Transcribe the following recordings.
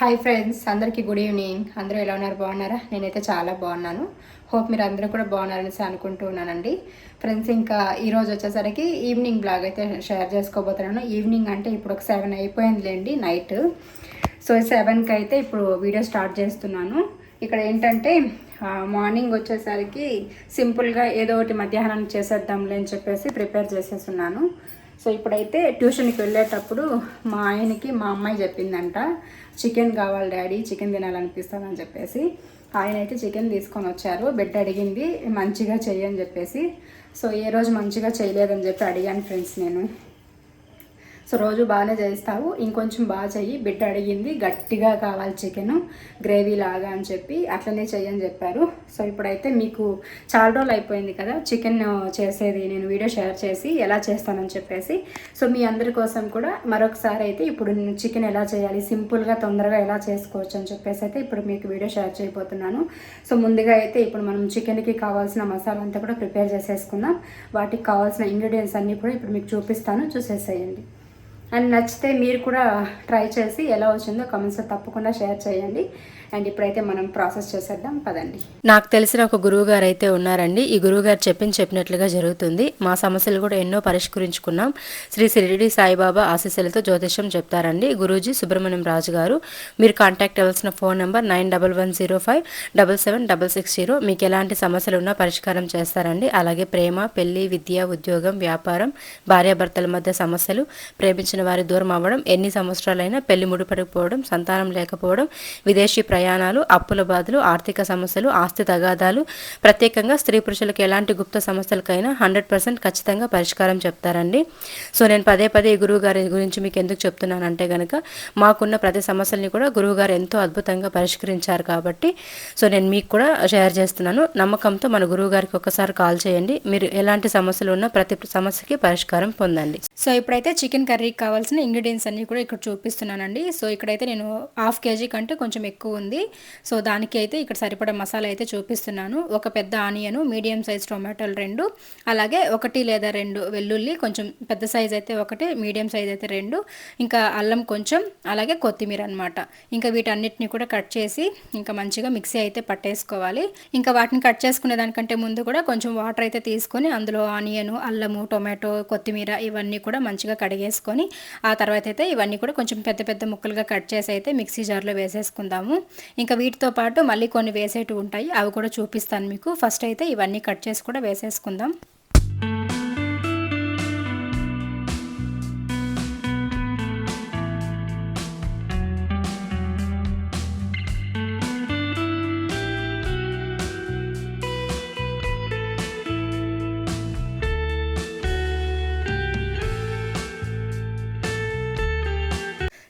Hi friends, అందరికీ good evening. అందరూ ఎలా ఉన్నారు? బాగున్నారా? నేనైతే చాలా బాగున్నాను. హోప్ మీరు అందరూ కూడా బాగున్నారనేసి అనుకుంటూ ఉన్నానండి. ఫ్రెండ్స్, ఇంకా ఈరోజు వచ్చేసరికి ఈవినింగ్ బ్లాగ్ అయితే షేర్ చేసుకోబోతున్నాను. ఈవినింగ్ అంటే ఇప్పుడు ఒక 7 అయిపోయిందిలేండి నైట్. సో 7కి అయితే ఇప్పుడు వీడియో స్టార్ట్ చేస్తున్నాను. ఇక్కడ ఏంటంటే మార్నింగ్ వచ్చేసరికి సింపుల్గా ఏదో ఒకటి మధ్యాహ్నం చేసేద్దాంలే అని చెప్పేసి ప్రిపేర్ చేసేస్తున్నాను. సో ఇప్పుడైతే ట్యూషన్కి వెళ్ళేటప్పుడు మా ఆయనకి మా అమ్మాయి చెప్పిందంట, చికెన్ కావాలి డాడీ, చికెన్ తినాలనిపిస్తుందని చెప్పేసి. ఆయన అయితే చికెన్ తీసుకొని వచ్చారు. బిడ్డ అడిగింది మంచిగా చెయ్యని చెప్పేసి. సో ఏ రోజు మంచిగా చేయలేదని చెప్పి అడిగాను ఫ్రెండ్స్ నేను. సో రోజు బాగానే చేస్తావు, ఇంకొంచెం బాగా చెయ్యి, బిడ్డ అడిగింది గట్టిగా కావాలి చికెన్ గ్రేవీ లాగా అని చెప్పి అట్లనే చెయ్యని చెప్పారు. సో ఇప్పుడైతే మీకు చాలా రోజులు అయిపోయింది కదా చికెన్ చేసేది, నేను వీడియో షేర్ చేసి ఎలా చేస్తానని చెప్పేసి. సో మీ అందరి కోసం కూడా మరొకసారి అయితే ఇప్పుడు నేను చికెన్ ఎలా చేయాలి, సింపుల్గా తొందరగా ఎలా చేసుకోవచ్చు అని చెప్పేసి అయితే ఇప్పుడు మీకు వీడియో షేర్ చేయబోతున్నాను. సో ముందుగా అయితే ఇప్పుడు మనం చికెన్కి కావాల్సిన మసాలా అంతా కూడా ప్రిపేర్ చేసేసుకుందాం. వాటికి కావాల్సిన ఇంగ్రీడియంట్స్ అన్నీ కూడా ఇప్పుడు మీకు చూపిస్తాను, చూసేసేయండి. అండ్ నచ్చితే మీరు కూడా ట్రై చేసి ఎలా వచ్చిందో కామెంట్స్లో తప్పకుండా షేర్ చేయండి. అండ్ ఇప్పుడైతే మనం ప్రాసెస్ చేసేద్దాం పదండి. నాకు తెలిసిన ఒక గురువు గారు అయితే ఉన్నారండి. ఈ గురువు గారు చెప్పినట్లుగా జరుగుతుంది. మా సమస్యలు కూడా ఎన్నో పరిష్కరించుకున్నాం. శ్రీ షిరిడి సాయిబాబా ఆశీస్సులతో జ్యోతిష్యం చెప్తారండి గురూజీ సుబ్రహ్మణ్యం రాజు గారు. మీరు కాంటాక్ట్ అవ్వాల్సిన ఫోన్ నెంబర్ 9110577660. మీకు ఎలాంటి సమస్యలు ఉన్నా పరిష్కారం చేస్తారండి. అలాగే ప్రేమ, పెళ్లి, విద్య, ఉద్యోగం, వ్యాపారం, భార్యాభర్తల మధ్య సమస్యలు, ప్రేమించిన వారి దూరం అవ్వడం, ఎన్ని సంవత్సరాలైనా పెళ్లి ముడిపడిపోవడం, సంతానం లేకపోవడం, విదేశీ ప్రయాణాలు, అప్పుల బాధలు, ఆర్థిక సమస్యలు, ఆస్తి తగాదాలు, ప్రత్యేకంగా స్త్రీ పురుషులకు ఎలాంటి గుప్త సమస్యలకైనా 100% ఖచ్చితంగా పరిష్కారం చెప్తారండి. సో నేను పదే ఈ గురువు గారి గురించి మీకు ఎందుకు చెప్తున్నానంటే కనుక మాకున్న ప్రతి సమస్యల్ని కూడా గురువు గారు ఎంతో అద్భుతంగా పరిష్కరించారు కాబట్టి సో నేను మీకు కూడా షేర్ చేస్తున్నాను. నమ్మకంతో మన గురువు గారికి ఒకసారి కాల్ చేయండి. మీరు ఎలాంటి సమస్యలు ఉన్నా ప్రతి సమస్యకి పరిష్కారం పొందండి. సో ఇప్పుడైతే చికెన్ కర్రీకి కావాల్సిన ఇంగ్రీడియంట్స్ అన్నీ కూడా ఇక్కడ చూపిస్తున్నానండి. సో ఇక్కడైతే నేను 1/2 kg కంటే కొంచెం ఎక్కువ ఉంది. సో దానికి అయితే ఇక్కడ సరిపడా మసాలా అయితే చూపిస్తున్నాను. ఒక పెద్ద ఆనియన్, మీడియం సైజ్ టొమాటోలు 2, అలాగే 1 లేదా 2 వెల్లుల్లి, కొంచెం పెద్ద సైజ్ అయితే 1, మీడియం సైజ్ అయితే 2, ఇంకా అల్లం కొంచెం, అలాగే కొత్తిమీర అనమాట. ఇంకా వీటన్నిటిని కూడా కట్ చేసి ఇంకా మంచిగా మిక్సీ అయితే పట్టేసుకోవాలి. ఇంకా వాటిని కట్ చేసుకునే దానికంటే ముందు కూడా కొంచెం వాటర్ అయితే తీసుకొని అందులో ఆనియన్, అల్లము, టొమాటో, కొత్తిమీర ఇవన్నీ కూడా మంచిగా కడిగేసుకొని ఆ తర్వాత అయితే ఇవన్నీ కూడా కొంచెం పెద్ద ముక్కలుగా కట్ చేసి అయితే మిక్సీ జార్లో వేసేసుకుందాము. ఇంకా వీటితో పాటు మళ్ళీ కొన్ని వేసేటివి ఉంటాయి, అవి కూడా చూపిస్తాను మీకు. ఫస్ట్ అయితే ఇవన్నీ కట్ చేసి కూడా వేసేసుకుందాం.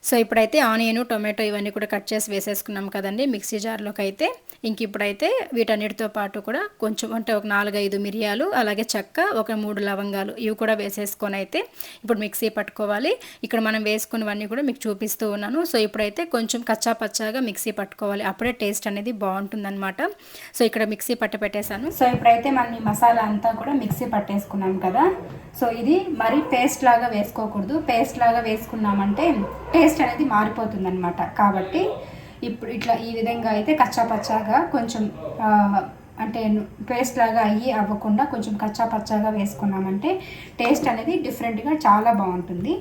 సో ఇప్పుడైతే ఆనియన్, టొమాటో ఇవన్నీ కూడా కట్ చేసి వేసేసుకున్నాం కదండి మిక్సీ జార్లోకి అయితే. ఇంక ఇప్పుడైతే వీటన్నిటితో పాటు కూడా కొంచెం అంటే ఒక 4-5 మిరియాలు, అలాగే చెక్క, ఒక 3 లవంగాలు ఇవి కూడా వేసేసుకొని అయితే ఇప్పుడు మిక్సీ పట్టుకోవాలి. ఇక్కడ మనం వేసుకున్నవన్నీ కూడా మీకు చూపిస్తూ ఉన్నాను. సో ఇప్పుడైతే కొంచెం కచ్చా పచ్చాగా మిక్సీ పట్టుకోవాలి, అప్పుడే టేస్ట్ అనేది బాగుంటుందన్నమాట. సో ఇక్కడ మిక్సీ పెట్టేశాను. సో ఇప్పుడైతే మనం ఈ మసాలా అంతా కూడా మిక్సీ పట్టేసుకున్నాం కదా. సో ఇది మరి పేస్ట్ లాగా వేసుకోకూడదు. పేస్ట్ లాగా వేసుకున్నామంటే టేస్ట్ అనేది మారిపోతుంది అనమాట. కాబట్టి ఇప్పుడు ఇట్లా ఈ విధంగా అయితే కచ్చా పచ్చాగా కొంచెం అంటే పేస్ట్ లాగా అవ్వకుండా కొంచెం కచ్చా పచ్చాగా వేసుకున్నామంటే టేస్ట్ అనేది డిఫరెంట్గా చాలా బాగుంటుంది.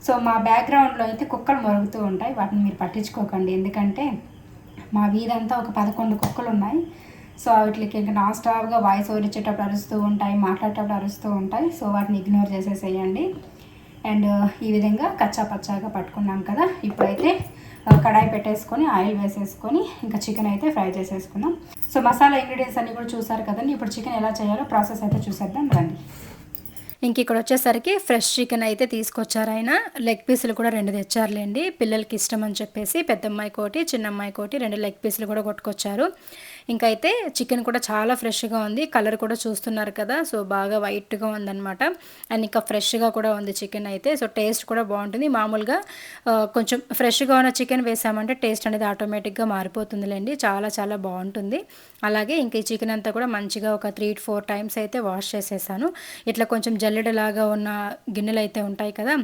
సో మా బ్యాక్గ్రౌండ్లో అయితే కుక్కలు మొరుగుతూ ఉంటాయి, వాటిని మీరు పట్టించుకోకండి. ఎందుకంటే మా వీధంతా ఒక 11 కుక్కలు ఉన్నాయి. సో వాటికి ఇంకా నాన్ స్టాప్గా వాయిస్ ఓవర్ ఇచ్చేటప్పుడు అరుస్తూ ఉంటాయి, మాట్లాడేటప్పుడు అరుస్తూ ఉంటాయి. సో వాటిని ఇగ్నోర్ చేసేసేయండి. అండ్ ఈ విధంగా కచ్చా పచ్చాగా పట్టుకున్నాం కదా. ఇప్పుడైతే కడాయి పెట్టేసుకొని ఆయిల్ వేసేసుకొని ఇంకా చికెన్ అయితే ఫ్రై చేసేసుకుందాం. సో మసాలా ఇంగ్రీడియంట్స్ అన్నీ కూడా చూసారు కదండి. ఇప్పుడు చికెన్ ఎలా చేయాలో ప్రాసెస్ అయితే చూసేద్దాం రండి. ఇంక ఇక్కడ వచ్చేసరికి ఫ్రెష్ చికెన్ అయితే తీసుకొచ్చారు ఆయన. లెగ్ పీసులు కూడా 2 తెచ్చారులేండి, పిల్లలకి ఇష్టం అని చెప్పేసి. పెద్దమ్మాయికి ఒకటి, చిన్నమ్మాయికి ఒకటి 2 లెగ్ పీసులు కూడా కొట్టుకొచ్చారు. ఇంకైతే చికెన్ కూడా చాలా ఫ్రెష్గా ఉంది, కలర్ కూడా చూస్తున్నారు కదా, సో బాగా వైట్గా ఉందన్నమాట. అండ్ ఇంకా ఫ్రెష్గా కూడా ఉంది చికెన్ అయితే. సో టేస్ట్ కూడా బాగుంటుంది. మామూలుగా కొంచెం ఫ్రెష్గా ఉన్న చికెన్ వేసామంటే టేస్ట్ అనేది ఆటోమేటిక్గా మారిపోతుందిలేండి, చాలా చాలా బాగుంటుంది. అలాగే ఇంక ఈ చికెన్ అంతా కూడా మంచిగా ఒక 3-4 టైమ్స్ అయితే వాష్ చేసేసాను. ఇట్లా కొంచెం జల్లెడలాగా ఉన్న గిన్నెలు అయితే ఉంటాయి కదా,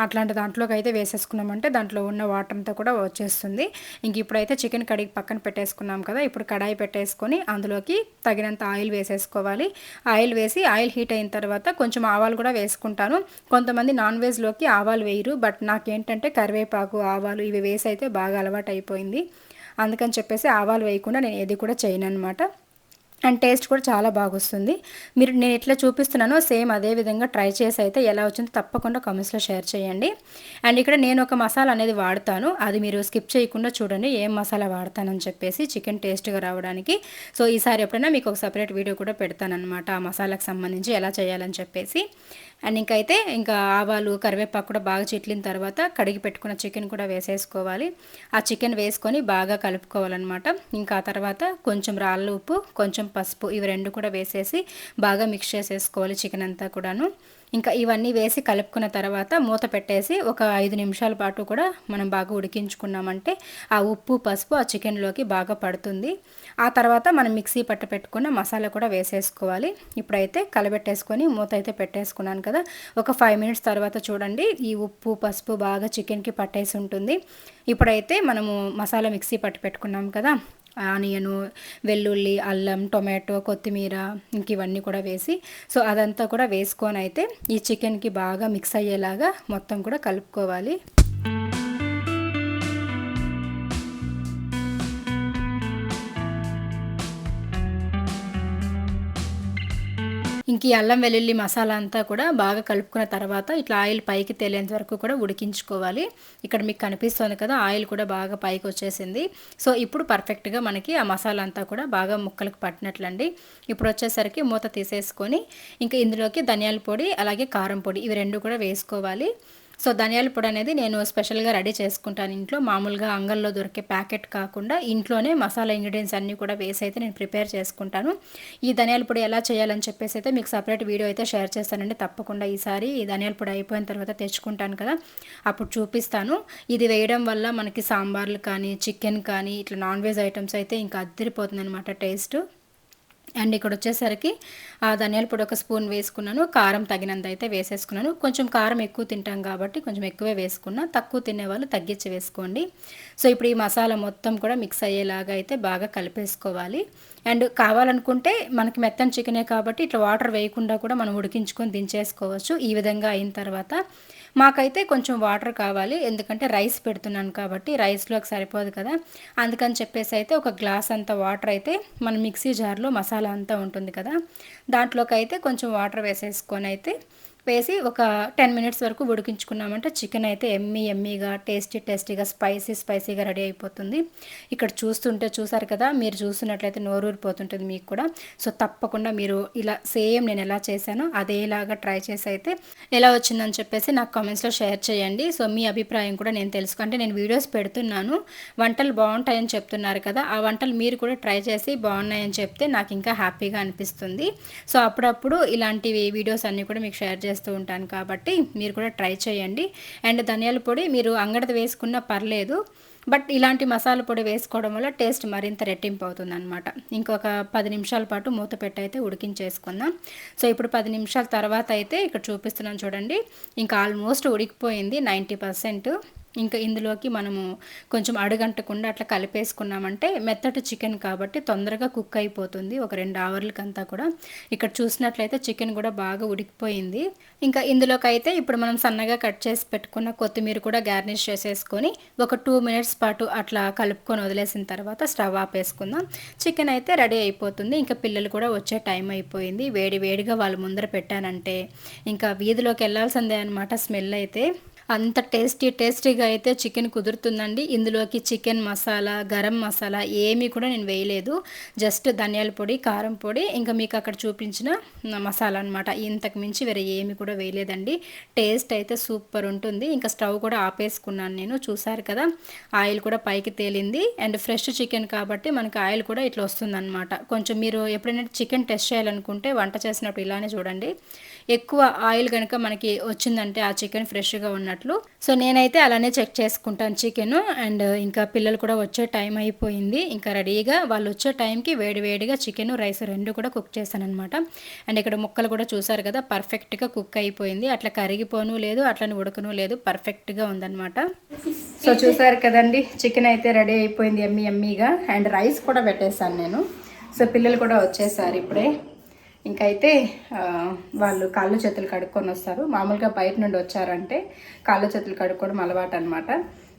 అట్లాంటి దాంట్లోకి అయితే వేసేసుకున్నామంటే దాంట్లో ఉన్న వాటర్ అంతా కూడా వచ్చేస్తుంది. ఇంక ఇప్పుడైతే చికెన్ కడిగి పక్కన పెట్టేసుకున్నాం కదా, ఇప్పుడు కడాయి పెట్టేసుకొని అందులోకి తగినంత ఆయిల్ వేసేసుకోవాలి. ఆయిల్ వేసి ఆయిల్ హీట్ అయిన తర్వాత కొంచెం ఆవాలు కూడా వేసుకుంటాను. కొంతమంది నాన్ వెజ్లోకి ఆవాలు వేయరు, బట్ నాకేంటంటే కరివేపాకు, ఆవాలు ఇవి వేసి అయితే బాగా అలవాటు అయిపోయింది. అందుకని చెప్పేసి ఆవాలు వేయకుండా నేను ఏది కూడా చేయను అనమాట. అండ్ టేస్ట్ కూడా చాలా బాగా వస్తుంది. నేను ఎట్లా చూపిస్తున్నానో సేమ్ అదే విధంగా ట్రై చేసి అయితే ఎలా వచ్చిందో తప్పకుండా కామెంట్స్లో షేర్ చేయండి. అండ్ ఇక్కడ నేను ఒక మసాలా అనేది వాడతాను, అది మీరు స్కిప్ చేయకుండా చూడండి ఏం మసాలా వాడతానని చెప్పేసి చికెన్ టేస్ట్గా రావడానికి. సో ఈసారి ఎప్పుడైనా మీకు ఒక సపరేట్ వీడియో కూడా పెడతానమాట ఆ మసాలాకు సంబంధించి ఎలా చేయాలని చెప్పేసి. అండ్ ఇంకా ఆవాలు, కరివేపాకు కూడా బాగా చిట్లిన తర్వాత కడిగి పెట్టుకున్న చికెన్ కూడా వేసేసుకోవాలి. ఆ చికెన్ వేసుకొని బాగా కలుపుకోవాలన్నమాట. ఇంకా ఆ తర్వాత కొంచెం రాళ్ళ ఉప్పు, కొంచెం పసుపు ఇవి రెండు కూడా వేసేసి బాగా మిక్స్ చేసేసుకోవాలి చికెన్ అంతా కూడాను. ఇంకా ఇవన్నీ వేసి కలుపుకున్న తర్వాత మూత పెట్టేసి ఒక 5 నిమిషాల పాటు కూడా మనం బాగా ఉడికించుకున్నామంటే ఆ ఉప్పు, పసుపు ఆ చికెన్లోకి బాగా పడుతుంది. ఆ తర్వాత మనం మిక్సీ పెట్టుకున్న మసాలా కూడా వేసేసుకోవాలి. ఇప్పుడైతే కలబెట్టేసుకొని మూత అయితే పెట్టేసుకున్నాను కదా, ఒక 5 మినిట్స్ తర్వాత చూడండి ఈ ఉప్పు, పసుపు బాగా చికెన్కి పట్టేసి ఉంటుంది. ఇప్పుడైతే మనము మసాలా మిక్సీ పెట్టుకున్నాం కదా, ఆనియను, వెల్లుల్లి, అల్లం, టొమాటో, కొత్తిమీర ఇంక ఇవన్నీ కూడా వేసి సో అదంతా కూడా వేసుకొని అయితే ఈ చికెన్కి బాగా మిక్స్ అయ్యేలాగా మొత్తం కూడా కలుపుకోవాలి. ఇంక ఈ అల్లం వెల్లుల్లి మసాలా అంతా కూడా బాగా కలుపుకున్న తర్వాత ఇట్లా ఆయిల్ పైకి తేలేంత వరకు కూడా ఉడికించుకోవాలి. ఇక్కడ మీకు కనిపిస్తుంది కదా ఆయిల్ కూడా బాగా పైకి వచ్చేసింది. సో ఇప్పుడు పర్ఫెక్ట్గా మనకి ఆ మసాలా అంతా కూడా బాగా ముక్కలకు పట్టినట్లండి. ఇప్పుడు వచ్చేసరికి మూత తీసేసుకొని ఇంకా ఇందులోకి ధనియాల పొడి అలాగే కారం పొడి ఇవి రెండు కూడా వేసుకోవాలి. సో ధనియాల పొడి అనేది నేను స్పెషల్గా రెడీ చేసుకుంటాను ఇంట్లో, మామూలుగా అంగల్లో దొరికే ప్యాకెట్ కాకుండా ఇంట్లోనే మసాలా ఇంగ్రీడియంట్స్ అన్నీ కూడా వేసి అయితే నేను ప్రిపేర్ చేసుకుంటాను. ఈ ధనియాల పొడి ఎలా చేయాలని చెప్పేసి అయితే మీకు సపరేట్ వీడియో అయితే షేర్ చేస్తానండి. తప్పకుండా ఈసారి ఈ ధనియాల పొడి అయిపోయిన తర్వాత తెచ్చుకుంటాను కదా, అప్పుడు చూపిస్తాను. ఇది వేయడం వల్ల మనకి సాంబార్లు కానీ, చికెన్ కానీ ఇట్లా నాన్ వెజ్ ఐటమ్స్ అయితే ఇంకా అద్దరిపోతుంది అనమాట టేస్ట్. అండ్ ఇక్కడ వచ్చేసరికి ఆ ధనియాల పొడి ఒక స్పూన్ వేసుకున్నాను, కారం తగినంత అయితే వేసేసుకున్నాను. కొంచెం కారం ఎక్కువ తింటాం కాబట్టి కొంచెం ఎక్కువే వేసుకున్నా, తక్కువ తినేవాళ్ళు తగ్గించి వేసుకోండి. సో ఇప్పుడు ఈ మసాలా మొత్తం కూడా మిక్స్ అయ్యేలాగా అయితే బాగా కలిపేసుకోవాలి. అండ్ కావాలనుకుంటే మనకి మెత్తని చికెనే కాబట్టి ఇట్లా వాటర్ వేయకుండా కూడా మనం ఉడికించుకొని దించేసుకోవచ్చు. ఈ విధంగా అయిన తర్వాత మాకైతే కొంచెం వాటర్ కావాలి, ఎందుకంటే రైస్ పెడుతున్నాను కాబట్టి రైస్లోకి సరిపోదు కదా, అందుకని చెప్పేసి అయితే ఒక గ్లాస్ అంత వాటర్ అయితే మన మిక్సీ జార్లో మసాలా అంతా ఉంటుంది కదా దాంట్లోకి అయితే కొంచెం వాటర్ వేసేసుకొని అయితే వేసి ఒక 10 మినిట్స్ వరకు ఉడికించుకున్నామంటే చికెన్ అయితే ఎమ్మీగా టేస్టీగా స్పైసీగా రెడీ అయిపోతుంది. ఇక్కడ చూసారు కదా, మీరు చూస్తున్నట్లయితే నోరూరిపోతుంటుంది మీకు కూడా. సో తప్పకుండా మీరు ఇలా సేమ్ నేను ఎలా చేశానో అదేలాగా ట్రై చేసి అయితే ఎలా వచ్చిందని చెప్పేసి నాకు కామెంట్స్లో షేర్ చేయండి. సో మీ అభిప్రాయం కూడా నేను తెలుసుకుంటే నేను వీడియోస్ పెడుతున్నాను, వంటలు బాగుంటాయని చెప్తున్నారు కదా, ఆ వంటలు మీరు కూడా ట్రై చేసి బాగున్నాయని చెప్తే నాకు ఇంకా హ్యాపీగా అనిపిస్తుంది. సో అప్పుడప్పుడు ఇలాంటివి వీడియోస్ అన్నీ కూడా మీకు షేర్ చేస్తూ ఉంటాను కాబట్టి మీరు కూడా ట్రై చేయండి. అండ్ ధనియాల పొడి మీరు అంగడిది వేసుకున్నా పర్లేదు, బట్ ఇలాంటి మసాలా పొడి వేసుకోవడం వల్ల టేస్ట్ మరింత రెట్టింపు అవుతుంది అనమాట. ఇంకొక 10 నిమిషాల పాటు మూత పెట్టి అయితే ఉడికించేసుకుందాం. సో ఇప్పుడు 10 నిమిషాల తర్వాత అయితే ఇక్కడ చూపిస్తున్నాను చూడండి, ఇంకా ఆల్మోస్ట్ ఉడికిపోయింది 90%. ఇంకా ఇందులోకి మనము కొంచెం అడుగంటకుండా అట్లా కలిపేసుకున్నామంటే మెత్తటి చికెన్ కాబట్టి తొందరగా కుక్ అయిపోతుంది ఒక 2 అవర్లకంతా కూడా. ఇక్కడ చూసినట్లయితే చికెన్ కూడా బాగా ఉడికిపోయింది. ఇంకా ఇందులోకి అయితే ఇప్పుడు మనం సన్నగా కట్ చేసి పెట్టుకున్న కొత్తిమీర కూడా గార్నిష్ చేసేసుకొని ఒక 2 మినిట్స్ పాటు అట్లా కలుపుకొని వదిలేసిన తర్వాత స్టవ్ ఆపేసుకుందాం. చికెన్ అయితే రెడీ అయిపోతుంది. ఇంకా పిల్లలు కూడా వచ్చే టైం అయిపోయింది. వేడిగా వాళ్ళు ముందర పెట్టానంటే ఇంకా వీధిలోకి వెళ్ళాల్సిందే అనమాట స్మెల్ అయితే. అంత టేస్టీగా అయితే చికెన్ కుదురుతుందండి. ఇందులోకి చికెన్ మసాలా, గరం మసాలా ఏమీ కూడా నేను వేయలేదు. జస్ట్ ధనియాల పొడి, కారం పొడి, ఇంకా మీకు అక్కడ చూపించిన మసాలా అనమాట. ఇంతకు మించి వేరే ఏమి కూడా వేయలేదండి. టేస్ట్ అయితే సూపర్ ఉంటుంది. ఇంకా స్టవ్ కూడా ఆపేసుకున్నాను నేను. చూసారు కదా, ఆయిల్ కూడా పైకి తేలింది. అండ్ ఫ్రెష్ చికెన్ కాబట్టి మనకి ఆయిల్ కూడా ఇట్లా వస్తుందన్నమాట. కొంచెం మీరు ఎప్పుడైనా చికెన్ టెస్ట్ చేయాలనుకుంటే వంట చేసినప్పుడు ఇలానే చూడండి. ఎక్కువ ఆయిల్ కనుక మనకి వచ్చిందంటే ఆ చికెన్ ఫ్రెష్గా ఉన్నట్లు. సో నేనైతే అలానే చెక్ చేసుకుంటాను చికెన్. అండ్ ఇంకా పిల్లలు కూడా వచ్చే టైం అయిపోయింది. ఇంకా రెడీగా వాళ్ళు వచ్చే టైంకి వేడివేడిగా చికెన్, రైస్ రెండు కూడా కుక్ చేశాను అనమాట. అండ్ ఇక్కడ ముక్కలు కూడా చూసారు కదా, పర్ఫెక్ట్గా కుక్ అయిపోయింది. అట్లా కరిగిపోను లేదు, అట్లని ఉడకను లేదు, పర్ఫెక్ట్గా ఉందన్నమాట. సో చూసారు కదండి, చికెన్ అయితే రెడీ అయిపోయింది ఎమ్మీగా. అండ్ రైస్ కూడా పెట్టేశాను నేను. సో పిల్లలు కూడా వచ్చేసారు ఇప్పుడే. ఇంకైతే వాళ్ళు కాళ్ళు చేతులు కడుక్కొని వస్తారు. మామూలుగా బయట నుండి వచ్చారంటే కాళ్ళు చేతులు కడుక్కోవడం అలవాటు అనమాట.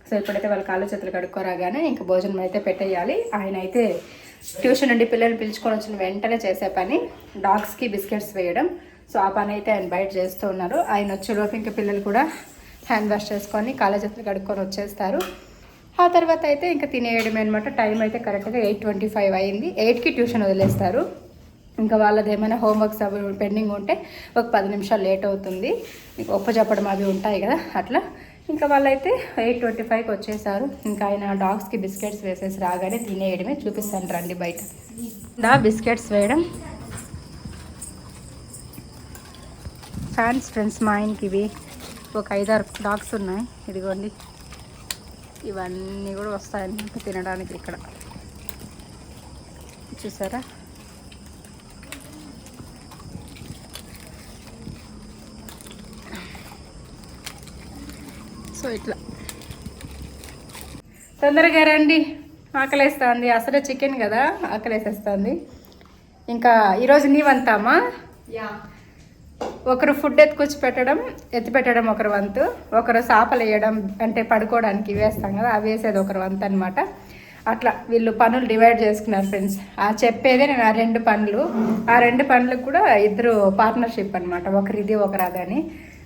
సో ఇప్పుడైతే వాళ్ళు కాళ్ళు చేతులు కడుక్కోరాగానే ఇంకా భోజనం అయితే పెట్టేయాలి. ఆయన అయితే ట్యూషన్ నుండి పిల్లల్ని పిలుచుకొని వచ్చిన వెంటనే చేసే పని డాగ్స్కి బిస్కెట్స్ వేయడం. సో ఆ పని అయితే ఆయన బయట చేస్తూ ఉన్నారు. ఆయన వచ్చేలోపు ఇంకా పిల్లలు కూడా హ్యాండ్ వాష్ చేసుకొని కాళ్ళు చేతులు కడుక్కొని వచ్చేస్తారు. ఆ తర్వాత అయితే ఇంకా తినేయడమే అనమాట. టైం అయితే కరెక్ట్గా 8:25 అయింది. 8కి ట్యూషన్ వదిలేస్తారు. ఇంకా వాళ్ళది ఏమైనా హోంవర్క్స్ అవి పెండింగ్ ఉంటే ఒక 10 నిమిషాలు లేట్ అవుతుంది. ఇంకా ఒప్పు చెప్పడం అవి ఉంటాయి కదా, అట్లా. ఇంకా వాళ్ళైతే 8:25కి వచ్చేసారు. ఇంకా ఆయన డాగ్స్కి బిస్కెట్స్ వేసేసి రాగానే తినేయడమే. చూపిస్తాను రండి బయట బిస్కెట్స్ వేయడం. ఫ్రెండ్స్ మా ఆయనకి ఇవి ఒక 5-6 డాగ్స్ ఉన్నాయి. ఇదిగోండి, ఇవన్నీ కూడా వస్తాయన్నమాట తినడానికి. ఇక్కడ చూసారా, సో ఇట్లా తొందరగా రండి, ఆకలేస్తుంది. అసలే చికెన్ కదా, ఆకలేసేస్తుంది. ఇంకా ఈరోజు నీవంతామా? ఒకరు ఫుడ్ ఎత్తి పెట్టడం ఒకరు వంతు, ఒకరు సాపలు వేయడం అంటే పడుకోవడానికి వేస్తాం కదా, అవి వేసేది ఒకరు వంతు అనమాట. అట్లా వీళ్ళు పనులు డివైడ్ చేసుకున్నారు ఫ్రెండ్స్. ఆ చెప్పేదే నేను ఆ 2 పనులు. ఆ 2 పనులకు కూడా ఇద్దరు పార్ట్నర్షిప్ అనమాట, ఒకరు ఇది ఒకరు అదని.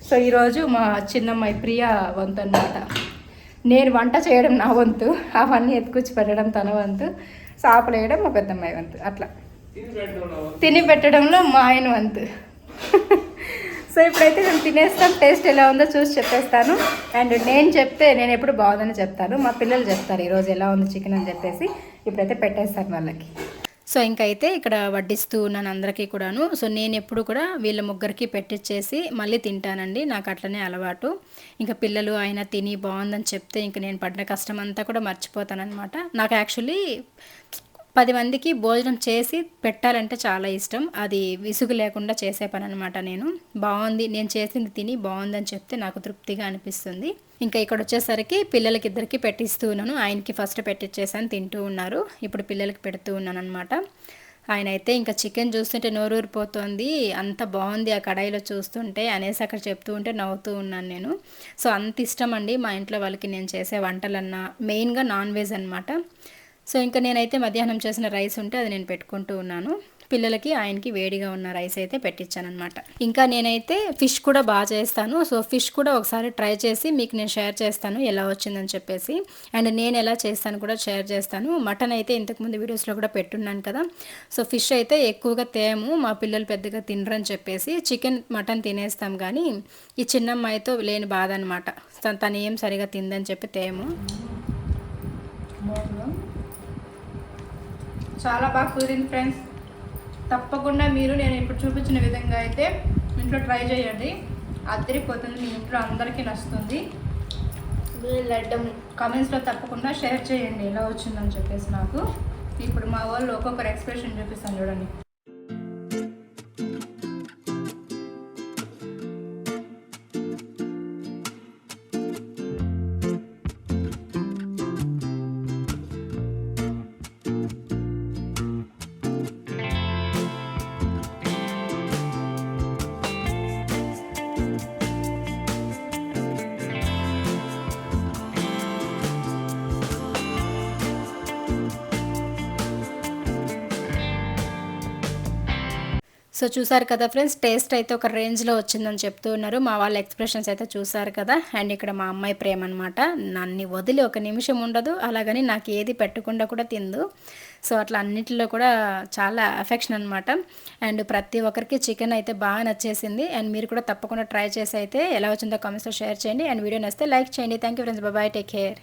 సో ఈరోజు మా చిన్నమ్మాయి ప్రియా వంతు అనమాట. నేను వంట చేయడం నా వంతు, అవన్నీ ఎత్తుకొచ్చి పెట్టడం తన వంతు, సాపలు వేయడం మా పెద్దమ్మాయి వంతు. అట్లా తిని పెట్టడంలో మా ఆయన వంతు. సో ఇప్పుడైతే మేము తినేస్తాం. టేస్ట్ ఎలా ఉందో చూసి చెప్పేస్తాను. అండ్ నేను ఎప్పుడు బాగుందని చెప్తాను, మా పిల్లలు చెప్తారు ఈరోజు ఎలా ఉంది చికెన్ అని చెప్పేసి. ఇప్పుడైతే పెట్టేస్తాను వాళ్ళకి. సో ఇంకైతే ఇక్కడ వడ్డిస్తూ ఉన్నాను అందరికీ కూడాను. సో నేను ఎప్పుడు కూడా వీళ్ళ ముగ్గురికి పెట్టించేసి మళ్ళీ తింటానండి, నాకు అట్లనే అలవాటు. ఇంకా పిల్లలు ఆయన తిని బాగుందని చెప్తే ఇంక నేను పడిన కష్టం అంతా కూడా మర్చిపోతానమాట. నాకు యాక్చువల్లీ 10 మందికి భోజనం చేసి పెట్టాలంటే చాలా ఇష్టం. అది విసుగు లేకుండా చేసే పని అనమాట. బాగుంది, నేను చేసింది తిని బాగుందని చెప్తే నాకు తృప్తిగా అనిపిస్తుంది. ఇంకా ఇక్కడ వచ్చేసరికి పిల్లలకి ఇద్దరికి పెట్టిస్తూ ఉన్నాను. ఆయనకి ఫస్ట్ పెట్టించేసాను, తింటూ ఉన్నారు. ఇప్పుడు పిల్లలకి పెడుతూ ఉన్నాను అనమాట. ఆయన అయితే ఇంకా చికెన్ చూస్తుంటే నోరూరిపోతుంది, అంత బాగుంది ఆ కడాయిలో చూస్తుంటే అనేసి అక్కడ చెప్తూ ఉంటే నవ్వుతూ ఉన్నాను నేను. సో అంత ఇష్టం అండి మా ఇంట్లో వాళ్ళకి నేను చేసే వంటలన్నా, మెయిన్గా నాన్ వెజ్ అనమాట. సో ఇంకా నేనైతే మధ్యాహ్నం చేసిన రైస్ ఉంటే అది నేను పెట్టుకుంటూ ఉన్నాను. పిల్లలకి ఆయనకి వేడిగా ఉన్న రైస్ అయితే పెట్టించాను అనమాట. ఇంకా నేనైతే ఫిష్ కూడా బాగా చేస్తాను. సో ఫిష్ కూడా ఒకసారి ట్రై చేసి మీకు నేను షేర్ చేస్తాను ఎలా వచ్చిందని చెప్పేసి. అండ్ నేను ఎలా చేస్తాను కూడా షేర్ చేస్తాను. మటన్ అయితే ఇంతకుముందు వీడియోస్లో కూడా పెట్టున్నాను కదా. సో ఫిష్ అయితే ఎక్కువగా తేము, మా పిల్లలు పెద్దగా తినరని చెప్పేసి. చికెన్ మటన్ తినేస్తాం కానీ ఈ చిన్నమ్మాయితో లేని బాధ అనమాట. తను ఏం సరిగా తిందని చెప్పి తేము. చాలా బాగా కుదిరింది ఫ్రెండ్స్. తప్పకుండా మీరు నేను ఇప్పుడు చూపించిన విధంగా అయితే ఇంట్లో ట్రై చేయండి, అద్దరిపోతుంది. మీ ఇంట్లో అందరికీ నచ్చుతుంది. కామెంట్స్లో తప్పకుండా షేర్ చేయండి ఎలా వచ్చిందని చెప్పేసి నాకు. ఇప్పుడు మా వాళ్ళు ఒక్కొక్కరు ఎక్స్ప్రెషన్ చూపిస్తాను చూడండి. సో చూసారు కదా ఫ్రెండ్స్, టేస్ట్ అయితే ఒక రేంజ్లో వచ్చిందని చెప్తూ ఉన్నారు. మా వాళ్ళ ఎక్స్ప్రెషన్స్ అయితే చూసారు కదా. అండ్ ఇక్కడ మా అమ్మాయి ప్రేమ అనమాట, నన్ను వదిలి ఒక నిమిషం ఉండదు, అలాగని నాకు ఏది పెట్టకుండా కూడా తిందు. సో అట్లా అన్నిటిలో కూడా చాలా అఫెక్షన్ అనమాట. అండ్ ప్రతి ఒక్కరికి చికెన్ అయితే బాగా నచ్చేసింది. అండ్ మీరు కూడా తప్పకుండా ట్రై చేసి అయితే ఎలా వచ్చిందో కామెంట్స్లో షేర్ చేయండి. అండ్ వీడియో నచ్చితే లైక్ చేయండి. Thank you friends, bye, take care.